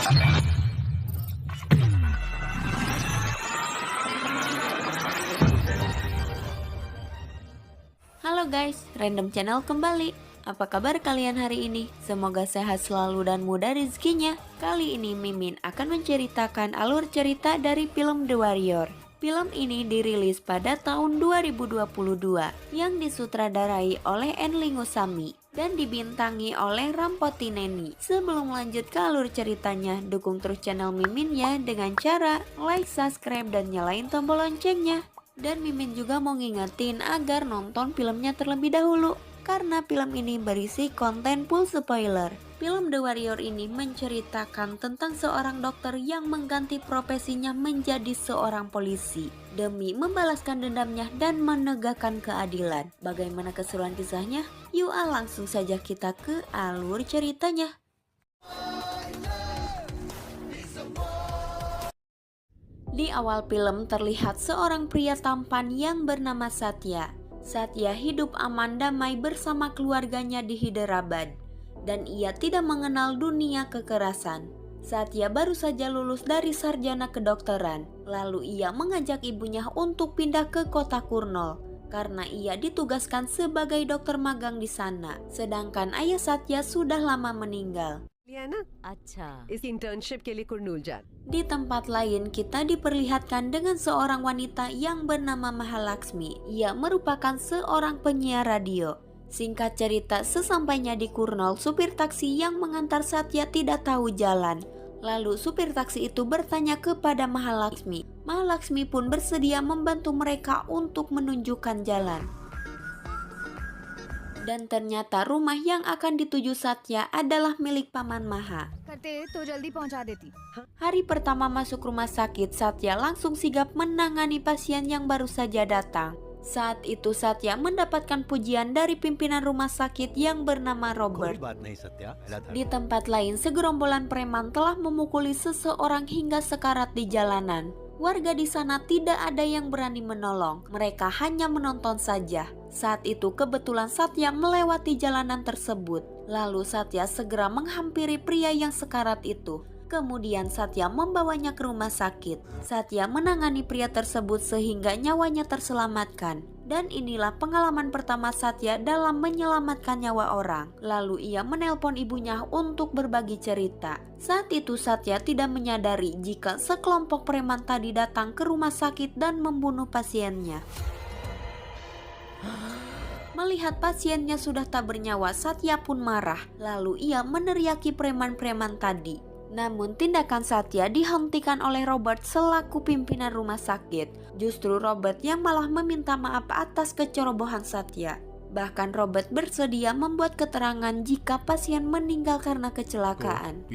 Halo guys, Random Channel kembali. Apa kabar kalian hari ini? Semoga sehat selalu dan mudah rezekinya. Kali ini Mimin akan menceritakan alur cerita dari film The Warrior. Film ini dirilis pada tahun 2022 yang disutradarai oleh Enli Ngusami dan dibintangi oleh Rampoti Neni. Sebelum lanjut ke alur ceritanya, dukung terus channel Mimin ya dengan cara like, subscribe, dan nyalain tombol loncengnya. Dan Mimin juga mau ngingetin agar nonton filmnya terlebih dahulu, karena film ini berisi konten full spoiler. Film The Warrior ini menceritakan tentang seorang dokter yang mengganti profesinya menjadi seorang polisi demi membalaskan dendamnya dan menegakkan keadilan. Bagaimana keseruan kisahnya? Yuk langsung saja kita ke alur ceritanya. Di awal film terlihat seorang pria tampan yang bernama Satya. Satya hidup aman damai bersama keluarganya di Hyderabad, dan ia tidak mengenal dunia kekerasan. Satya baru saja lulus dari sarjana kedokteran, lalu ia mengajak ibunya untuk pindah ke kota Kurnol karena ia ditugaskan sebagai dokter magang di sana, sedangkan ayah Satya sudah lama meninggal. Di tempat lain kita diperlihatkan dengan seorang wanita yang bernama Mahalaxmi. Ia merupakan seorang penyiar radio. Singkat cerita, sesampainya di Kurnol, supir taksi yang mengantar Satya tidak tahu jalan. Lalu supir taksi itu bertanya kepada Mahalaxmi. Mahalaxmi pun bersedia membantu mereka untuk menunjukkan jalan. Dan ternyata rumah yang akan dituju Satya adalah milik Paman Maha. Hari pertama masuk rumah sakit, Satya langsung sigap menangani pasien yang baru saja datang. Saat itu Satya mendapatkan pujian dari pimpinan rumah sakit yang bernama Robert. Di tempat lain, segerombolan preman telah memukuli seseorang hingga sekarat di jalanan. Warga di sana tidak ada yang berani menolong, mereka hanya menonton saja. Saat itu kebetulan Satya melewati jalanan tersebut. Lalu Satya segera menghampiri pria yang sekarat itu. Kemudian Satya membawanya ke rumah sakit. Satya menangani pria tersebut sehingga nyawanya terselamatkan. Dan inilah pengalaman pertama Satya dalam menyelamatkan nyawa orang. Lalu ia menelpon ibunya untuk berbagi cerita. Saat itu Satya tidak menyadari jika sekelompok preman tadi datang ke rumah sakit dan membunuh pasiennya. Melihat pasiennya sudah tak bernyawa, Satya pun marah. Lalu ia meneriaki preman-preman tadi. Namun tindakan Satya dihentikan oleh Robert selaku pimpinan rumah sakit. Justru Robert yang malah meminta maaf atas kecerobohan Satya. Bahkan Robert bersedia membuat keterangan jika pasien meninggal karena kecelakaan.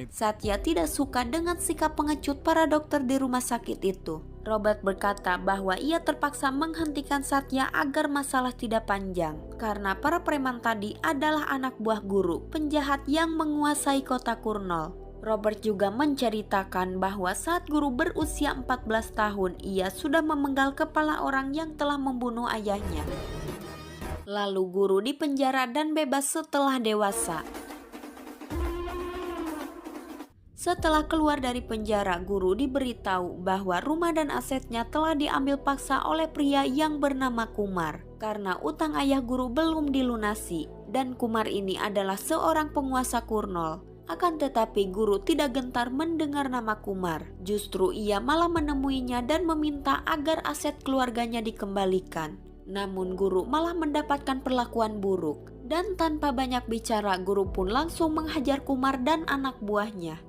Satya tidak suka dengan sikap pengecut para dokter di rumah sakit itu. Robert berkata bahwa ia terpaksa menghentikan Satya agar masalah tidak panjang, karena para preman tadi adalah anak buah guru, penjahat yang menguasai kota Kurnol. Robert juga menceritakan bahwa saat guru berusia 14 tahun, ia sudah memenggal kepala orang yang telah membunuh ayahnya. Lalu guru dipenjara dan bebas setelah dewasa. Setelah keluar dari penjara, guru diberitahu bahwa rumah dan asetnya telah diambil paksa oleh pria yang bernama Kumar karena utang ayah guru belum dilunasi, dan Kumar ini adalah seorang penguasa Kurnol. Akan tetapi guru tidak gentar mendengar nama Kumar. Justru ia malah menemuinya dan meminta agar aset keluarganya dikembalikan. Namun guru malah mendapatkan perlakuan buruk, dan tanpa banyak bicara guru pun langsung menghajar Kumar dan anak buahnya.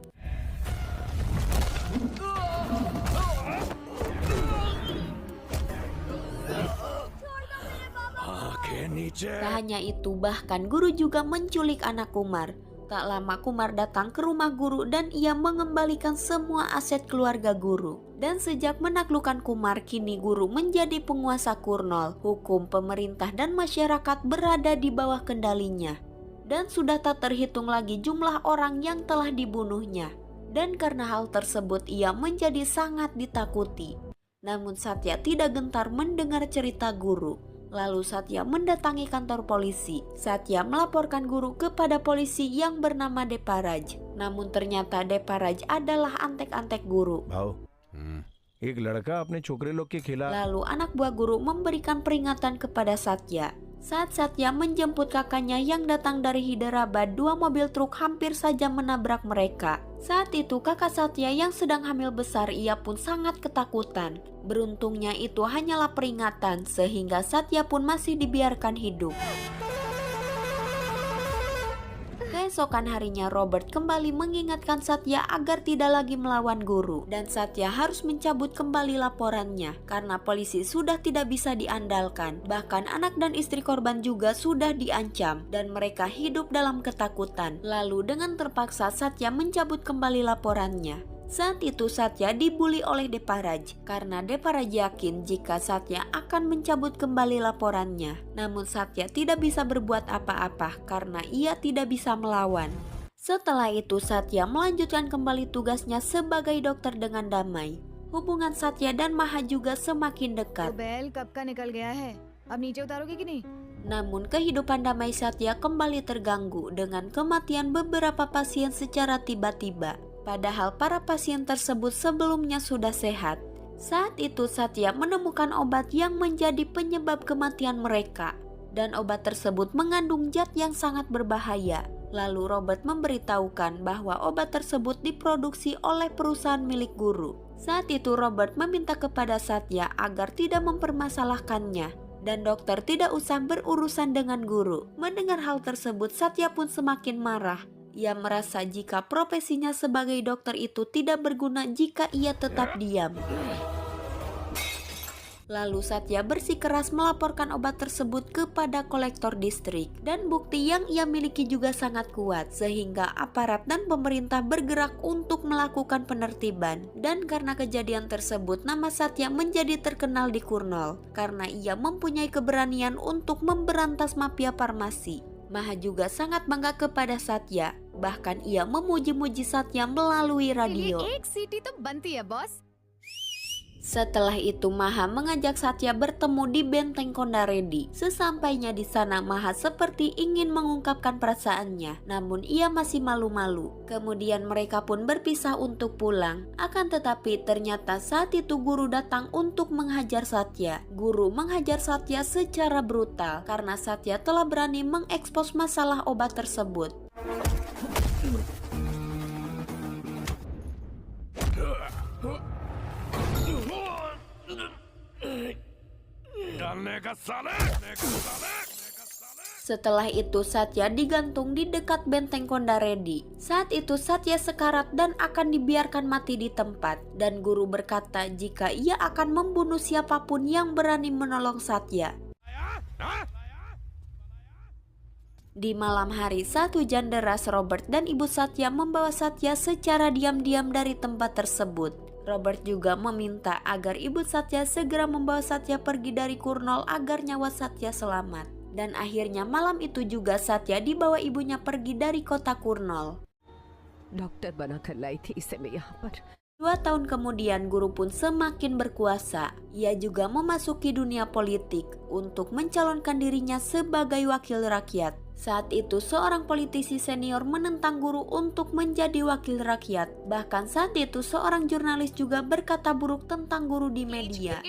Tak hanya itu, bahkan guru juga menculik anak Kumar. Tak lama Kumar datang ke rumah guru dan ia mengembalikan semua aset keluarga guru. Dan sejak menaklukkan Kumar, kini guru menjadi penguasa Kurnol. Hukum, pemerintah, dan masyarakat berada di bawah kendalinya. Dan sudah tak terhitung lagi jumlah orang yang telah dibunuhnya. Dan karena hal tersebut ia menjadi sangat ditakuti. Namun Satya tidak gentar mendengar cerita guru. Lalu Satya mendatangi kantor polisi. Satya melaporkan guru kepada polisi yang bernama Deparaj. Namun ternyata Deparaj adalah antek-antek guru. एक लड़का अपने छोकरे लोग के खिलाफ. Lalu anak buah guru memberikan peringatan kepada Satya. Saat Satya menjemput kakaknya yang datang dari Hyderabad, 2 mobil truk hampir saja menabrak mereka. Saat itu kakak Satya yang sedang hamil besar, ia pun sangat ketakutan. Beruntungnya itu hanyalah peringatan, sehingga Satya pun masih dibiarkan hidup. Keesokan harinya Robert kembali mengingatkan Satya agar tidak lagi melawan guru, dan Satya harus mencabut kembali laporannya karena polisi sudah tidak bisa diandalkan. Bahkan anak dan istri korban juga sudah diancam dan mereka hidup dalam ketakutan. Lalu dengan terpaksa Satya mencabut kembali laporannya. Saat itu Satya dibully oleh Deparaj karena Deparaj yakin jika Satya akan mencabut kembali laporannya. Namun Satya tidak bisa berbuat apa-apa karena ia tidak bisa melawan. Setelah itu Satya melanjutkan kembali tugasnya sebagai dokter dengan damai. Hubungan Satya dan Maha juga semakin dekat. Namun kehidupan damai Satya kembali terganggu dengan kematian beberapa pasien secara tiba-tiba. Padahal para pasien tersebut sebelumnya sudah sehat. Saat itu Satya menemukan obat yang menjadi penyebab kematian mereka. Dan obat tersebut mengandung zat yang sangat berbahaya. Lalu Robert memberitahukan bahwa obat tersebut diproduksi oleh perusahaan milik guru. Saat itu Robert meminta kepada Satya agar tidak mempermasalahkannya. Dan dokter tidak usah berurusan dengan guru. Mendengar hal tersebut Satya pun semakin marah. Ia merasa jika profesinya sebagai dokter itu tidak berguna jika ia tetap diam. Lalu Satya bersikeras melaporkan obat tersebut kepada kolektor distrik. Dan bukti yang ia miliki juga sangat kuat, sehingga aparat dan pemerintah bergerak untuk melakukan penertiban. Dan karena kejadian tersebut, nama Satya menjadi terkenal di Kurnol karena ia mempunyai keberanian untuk memberantas mafia farmasi. Maha juga sangat bangga kepada Satya. Bahkan ia memuji-muji Satya melalui radio. Setelah itu Maha mengajak Satya bertemu di Benteng Kondaredi. Sesampainya di sana Maha seperti ingin mengungkapkan perasaannya, namun ia masih malu-malu. Kemudian mereka pun berpisah untuk pulang. Akan tetapi ternyata saat itu guru datang untuk menghajar Satya. Guru menghajar Satya secara brutal karena Satya telah berani mengekspos masalah obat tersebut. Setelah itu Satya digantung di dekat Benteng Kondaredi. Saat itu Satya sekarat dan akan dibiarkan mati di tempat. Dan guru berkata jika ia akan membunuh siapapun yang berani menolong Satya. Di malam hari, saat hujan deras, Robert dan ibu Satya membawa Satya secara diam-diam dari tempat tersebut. Robert juga meminta agar ibu Satya segera membawa Satya pergi dari Kurnol agar nyawa Satya selamat. Dan akhirnya malam itu juga Satya dibawa ibunya pergi dari kota Kurnol. Doctor बनाकर लाई थी इसे मैं यहाँ पर. 2 tahun kemudian guru pun semakin berkuasa. Ia juga memasuki dunia politik untuk mencalonkan dirinya sebagai wakil rakyat. Saat itu seorang politisi senior menentang guru untuk menjadi wakil rakyat. Bahkan saat itu seorang jurnalis juga berkata buruk tentang guru di media.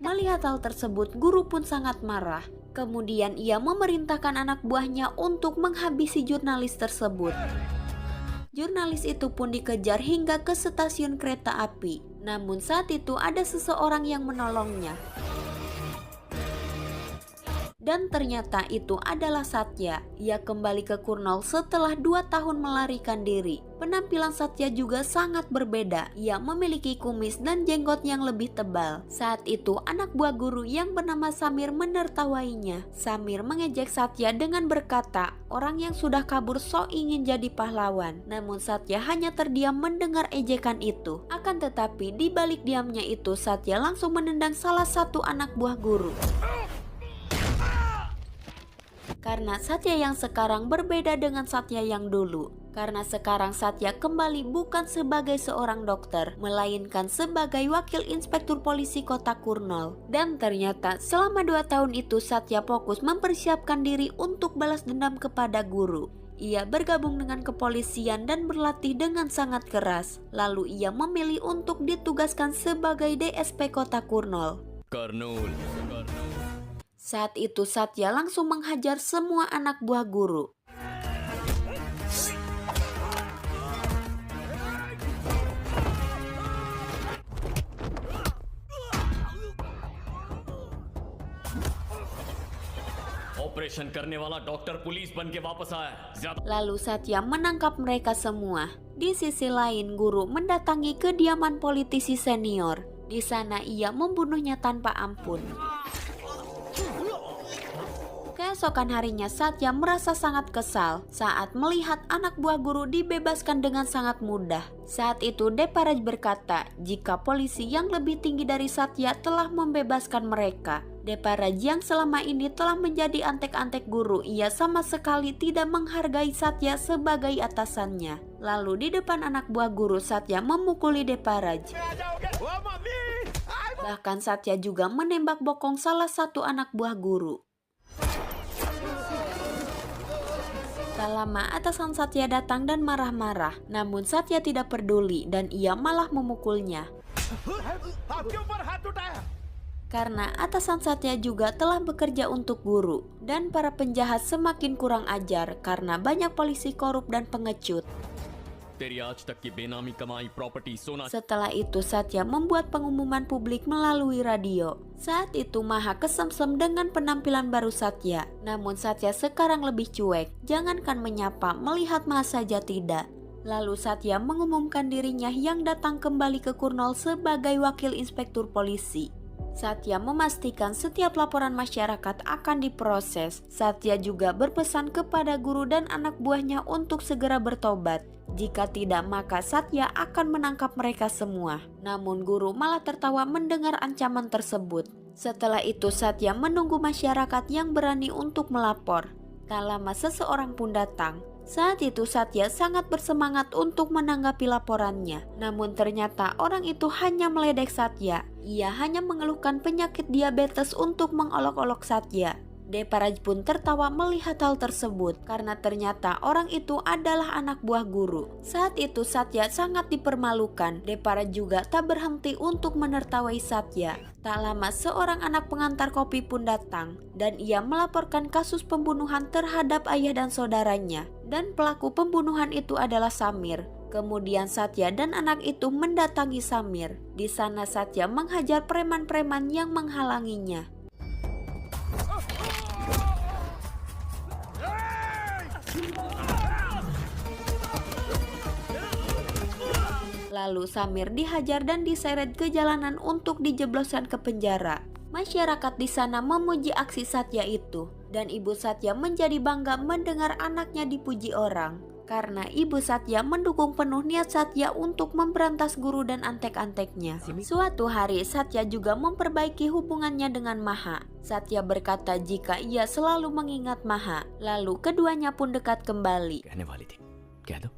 Melihat hal tersebut, guru pun sangat marah. Kemudian ia memerintahkan anak buahnya untuk menghabisi jurnalis tersebut. Jurnalis itu pun dikejar hingga ke stasiun kereta api. Namun saat itu ada seseorang yang menolongnya. Dan ternyata itu adalah Satya. Ia kembali ke Kurnol setelah 2 tahun melarikan diri. Penampilan Satya juga sangat berbeda. Ia memiliki kumis dan jenggot yang lebih tebal. Saat itu anak buah guru yang bernama Samir menertawainya. Samir mengejek Satya dengan berkata, orang yang sudah kabur sok ingin jadi pahlawan. Namun Satya hanya terdiam mendengar ejekan itu. Akan tetapi di balik diamnya itu Satya langsung menendang salah satu anak buah guru. Karena Satya yang sekarang berbeda dengan Satya yang dulu. Karena sekarang Satya kembali bukan sebagai seorang dokter, melainkan sebagai wakil inspektur polisi kota Kurnol. Dan ternyata selama 2 tahun itu Satya fokus mempersiapkan diri untuk balas dendam kepada guru. Ia bergabung dengan kepolisian dan berlatih dengan sangat keras. Lalu ia memilih untuk ditugaskan sebagai DSP kota Kurnol. Karnul. Saat itu Satya langsung menghajar semua anak buah guru. Operation करने वाला doctor police बन के वापस आया ज्यादा Lalu Satya menangkap mereka semua. Di sisi lain, guru mendatangi kediaman politisi senior. Di sana ia membunuhnya tanpa ampun. Keesokan harinya Satya merasa sangat kesal saat melihat anak buah guru dibebaskan dengan sangat mudah. Saat itu Deparaj berkata jika polisi yang lebih tinggi dari Satya telah membebaskan mereka. Deparaj yang selama ini telah menjadi antek-antek guru, ia sama sekali tidak menghargai Satya sebagai atasannya. Lalu di depan anak buah guru Satya memukuli Deparaj. Bahkan Satya juga menembak bokong salah satu anak buah guru. Tak lama atasan Satya datang dan marah-marah, namun Satya tidak peduli dan ia malah memukulnya. Karena atasan Satya juga telah bekerja untuk guru, dan para penjahat semakin kurang ajar karena banyak polisi korup dan pengecut. तेरी आज तक की बेनामी कमाई प्रॉपर्टी सोना Setelah itu Satya membuat pengumuman publik melalui radio. Saat itu Maha kesemsem dengan penampilan baru Satya. Namun Satya sekarang lebih cuek. Jangankan menyapa, melihat Maha saja tidak. Lalu Satya mengumumkan dirinya yang datang kembali ke Kurnol sebagai wakil inspektur polisi. Satya memastikan setiap laporan masyarakat akan diproses. Satya juga berpesan kepada guru dan anak buahnya untuk segera bertobat. Jika tidak, maka Satya akan menangkap mereka semua. Namun guru malah tertawa mendengar ancaman tersebut. Setelah itu Satya menunggu masyarakat yang berani untuk melapor. Tak lama seseorang pun datang. Saat itu Satya sangat bersemangat untuk menanggapi laporannya. Namun ternyata orang itu hanya meledek Satya. Ia hanya mengeluhkan penyakit diabetes untuk mengolok-olok Satya. Deparaj pun tertawa melihat hal tersebut karena ternyata orang itu adalah anak buah guru. Saat itu Satya sangat dipermalukan. Deparaj juga tak berhenti untuk menertawai Satya. Tak lama seorang anak pengantar kopi pun datang dan ia melaporkan kasus pembunuhan terhadap ayah dan saudaranya. Dan pelaku pembunuhan itu adalah Samir. Kemudian Satya dan anak itu mendatangi Samir. Di sana Satya menghajar preman-preman yang menghalanginya. Lalu Samir dihajar dan diseret ke jalanan untuk dijebloskan ke penjara. Masyarakat di sana memuji aksi Satya itu, dan ibu Satya menjadi bangga mendengar anaknya dipuji orang. Karena ibu Satya mendukung penuh niat Satya untuk memberantas guru dan antek-anteknya. Suatu hari Satya juga memperbaiki hubungannya dengan Maha. Satya berkata jika ia selalu mengingat Maha, lalu keduanya pun dekat kembali. कहने वाली थी कह दो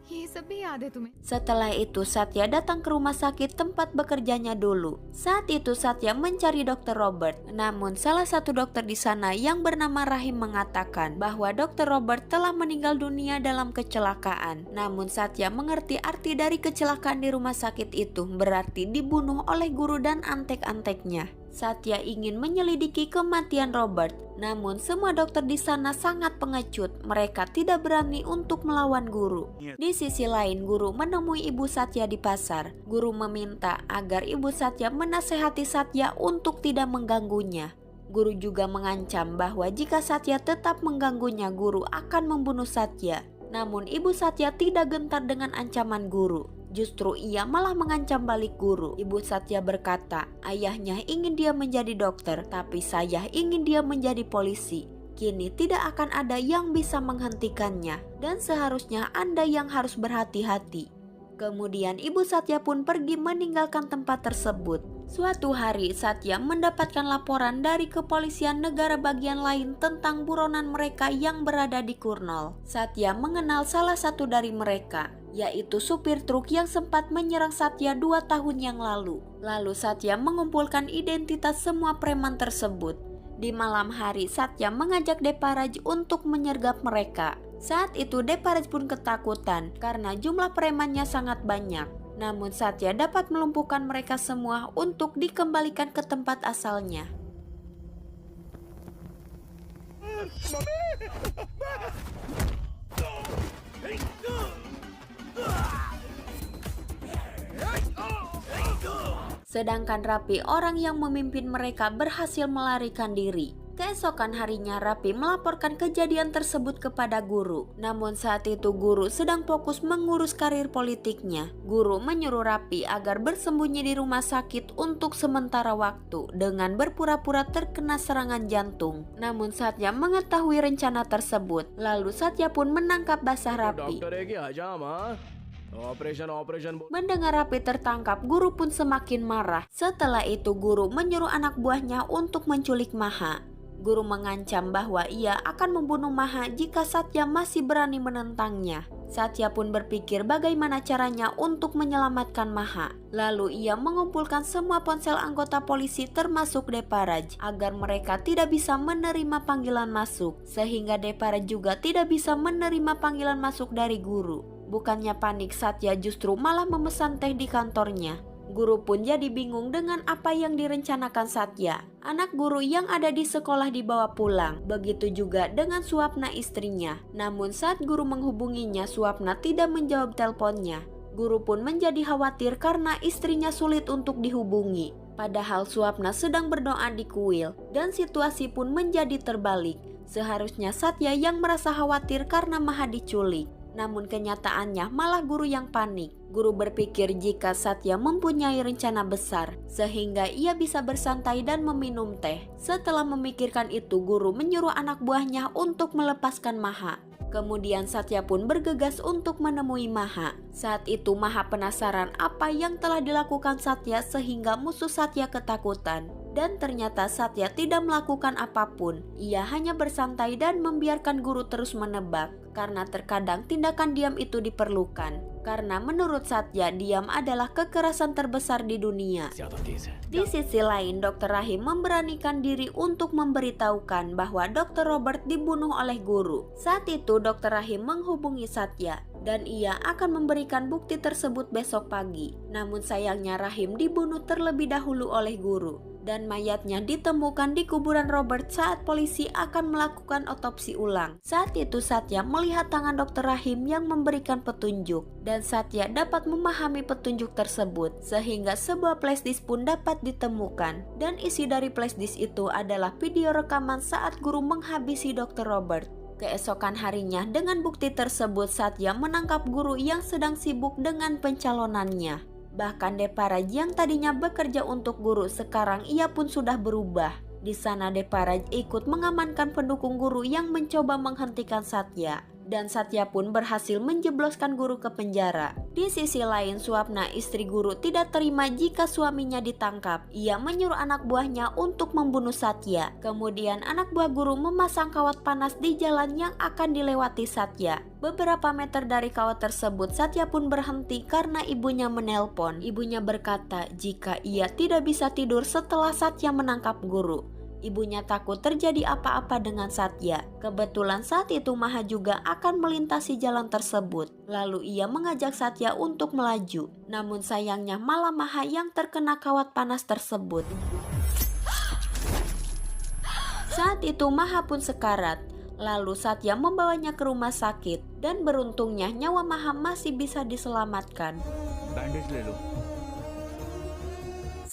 ये सब भी याद है तुम्हें? Setelah itu Satya datang ke rumah sakit tempat bekerjanya dulu. Saat itu Satya mencari Dr. Robert. Namun salah satu dokter di sana yang bernama Rahim mengatakan bahwa Dr. Robert telah meninggal dunia dalam kecelakaan. Namun Satya mengerti arti dari kecelakaan di rumah sakit itu berarti dibunuh oleh guru dan antek-anteknya. Satya ingin menyelidiki kematian Robert. Namun semua dokter di sana sangat pengecut. Mereka tidak berani untuk melawan guru. Di sisi lain, guru menemui ibu Satya di pasar. Guru meminta agar ibu Satya menasehati Satya untuk tidak mengganggunya. Guru juga mengancam bahwa jika Satya tetap mengganggunya, guru akan membunuh Satya. Namun ibu Satya tidak gentar dengan ancaman guru. Justru ia malah mengancam balik guru. Ibu Satya berkata, ayahnya ingin dia menjadi dokter, tapi saya ingin dia menjadi polisi. Kini tidak akan ada yang bisa menghentikannya, dan seharusnya Anda yang harus berhati-hati. Kemudian Ibu Satya pun pergi meninggalkan tempat tersebut. Suatu hari Satya mendapatkan laporan dari kepolisian negara bagian lain tentang buronan mereka yang berada di Kurnol. Satya mengenal salah satu dari mereka, yaitu supir truk yang sempat menyerang Satya 2 tahun yang lalu. Lalu Satya mengumpulkan identitas semua preman tersebut. Di malam hari Satya mengajak Deparaj untuk menyergap mereka. Saat itu Deparaj pun ketakutan karena jumlah premannya sangat banyak. Namun Satya dapat melumpuhkan mereka semua untuk dikembalikan ke tempat asalnya. Sedangkan Rapi, orang yang memimpin mereka, berhasil melarikan diri. Keesokan harinya Rapi melaporkan kejadian tersebut kepada Guru. Namun saat itu Guru sedang fokus mengurus karir politiknya. Guru menyuruh Rapi agar bersembunyi di rumah sakit untuk sementara waktu dengan berpura-pura terkena serangan jantung. Namun Satya mengetahui rencana tersebut. Lalu Satya pun menangkap basah Rapi. Mendengar Rapi tertangkap, Guru pun semakin marah. Setelah itu Guru menyuruh anak buahnya untuk menculik Maha. Guru mengancam bahwa ia akan membunuh Maha jika Satya masih berani menentangnya. Satya pun berpikir bagaimana caranya untuk menyelamatkan Maha. Lalu ia mengumpulkan semua ponsel anggota polisi termasuk Deparaj agar mereka tidak bisa menerima panggilan masuk. Sehingga Deparaj juga tidak bisa menerima panggilan masuk dari Guru. Bukannya panik, Satya justru malah memesan teh di kantornya. Guru pun jadi bingung dengan apa yang direncanakan Satya. Anak guru yang ada di sekolah dibawa pulang. Begitu juga dengan Swapna istrinya. Namun saat Guru menghubunginya, Swapna tidak menjawab teleponnya. Guru pun menjadi khawatir karena istrinya sulit untuk dihubungi. Padahal Swapna sedang berdoa di kuil dan situasi pun menjadi terbalik. Seharusnya Satya yang merasa khawatir karena Maha diculik. Namun kenyataannya malah Guru yang panik. Guru berpikir jika Satya mempunyai rencana besar, sehingga ia bisa bersantai dan meminum teh. Setelah memikirkan itu, Guru menyuruh anak buahnya untuk melepaskan Maha. Kemudian Satya pun bergegas untuk menemui Maha. Saat itu Maha penasaran apa yang telah dilakukan Satya sehingga musuh Satya ketakutan. Dan ternyata Satya tidak melakukan apapun. Ia hanya bersantai dan membiarkan Guru terus menebak. Karena terkadang tindakan diam itu diperlukan. Karena menurut Satya, diam adalah kekerasan terbesar di dunia. Di sisi lain, Dr. Rahim memberanikan diri untuk memberitahukan bahwa Dr. Robert dibunuh oleh Guru. Saat itu Dr. Rahim menghubungi Satya. Dan ia akan memberikan bukti tersebut besok pagi. Namun sayangnya Rahim dibunuh terlebih dahulu oleh Guru. Dan mayatnya ditemukan di kuburan Robert saat polisi akan melakukan otopsi ulang. Saat itu Satya melihat tangan Dr. Rahim yang memberikan petunjuk. Dan Satya dapat memahami petunjuk tersebut. Sehingga sebuah flashdisk pun dapat ditemukan. Dan isi dari flashdisk itu adalah video rekaman saat Guru menghabisi Dr. Robert. Keesokan harinya dengan bukti tersebut Satya menangkap Guru yang sedang sibuk dengan pencalonannya. Bahkan Deparaj yang tadinya bekerja untuk Guru sekarang ia pun sudah berubah. Di sana Deparaj ikut mengamankan pendukung Guru yang mencoba menghentikan Satya. Dan Satya pun berhasil menjebloskan Guru ke penjara. Di sisi lain, Swapna istri Guru tidak terima jika suaminya ditangkap. Ia menyuruh anak buahnya untuk membunuh Satya. Kemudian anak buah Guru memasang kawat panas di jalan yang akan dilewati Satya. Beberapa meter dari kawat tersebut, Satya pun berhenti karena ibunya menelpon. Ibunya berkata jika ia tidak bisa tidur setelah Satya menangkap Guru. Ibunya takut terjadi apa-apa dengan Satya. Kebetulan saat itu Maha juga akan melintasi jalan tersebut. Lalu ia mengajak Satya untuk melaju. Namun sayangnya malah Maha yang terkena kawat panas tersebut. Saat itu Maha pun sekarat. Lalu Satya membawanya ke rumah sakit. Dan beruntungnya nyawa Maha masih bisa diselamatkan. Bandage ले लो।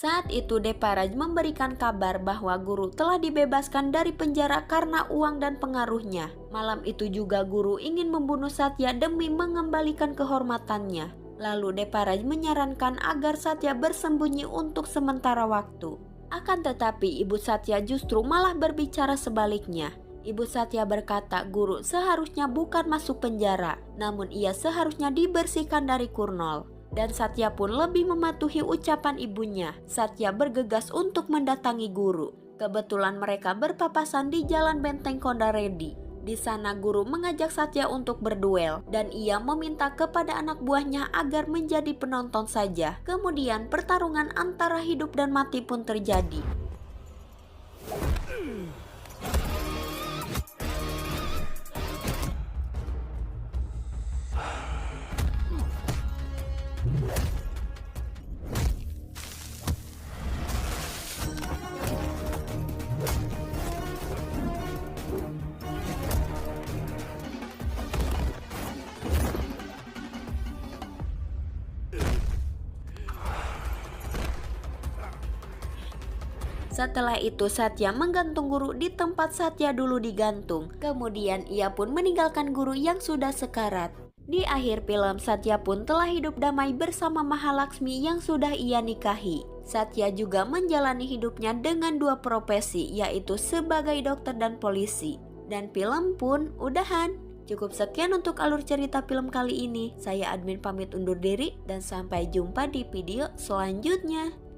Saat itu Deparaj memberikan kabar bahwa Guru telah dibebaskan dari penjara karena uang dan pengaruhnya. Malam itu juga Guru ingin membunuh Satya demi mengembalikan kehormatannya. Lalu Deparaj menyarankan agar Satya bersembunyi untuk sementara waktu. Akan tetapi ibu Satya justru malah berbicara sebaliknya. Ibu Satya berkata guru seharusnya bukan masuk penjara, namun ia seharusnya dibersihkan dari Kurnol. Dan Satya pun lebih mematuhi ucapan ibunya. Satya bergegas untuk mendatangi guru. Kebetulan mereka berpapasan di jalan Benteng Kondaredi. Di sana guru mengajak Satya untuk berduel dan ia meminta kepada anak buahnya agar menjadi penonton saja. Kemudian pertarungan antara hidup dan mati pun terjadi. Setelah itu Satya menggantung guru di tempat Satya dulu digantung. Kemudian ia pun meninggalkan guru yang sudah sekarat. Di akhir film Satya pun telah hidup damai bersama Mahalaksmi yang sudah ia nikahi. Satya juga menjalani hidupnya dengan dua profesi, yaitu sebagai dokter dan polisi. Dan film pun udahan. Cukup sekian untuk alur cerita film kali ini. Saya admin pamit undur diri dan sampai jumpa di video selanjutnya.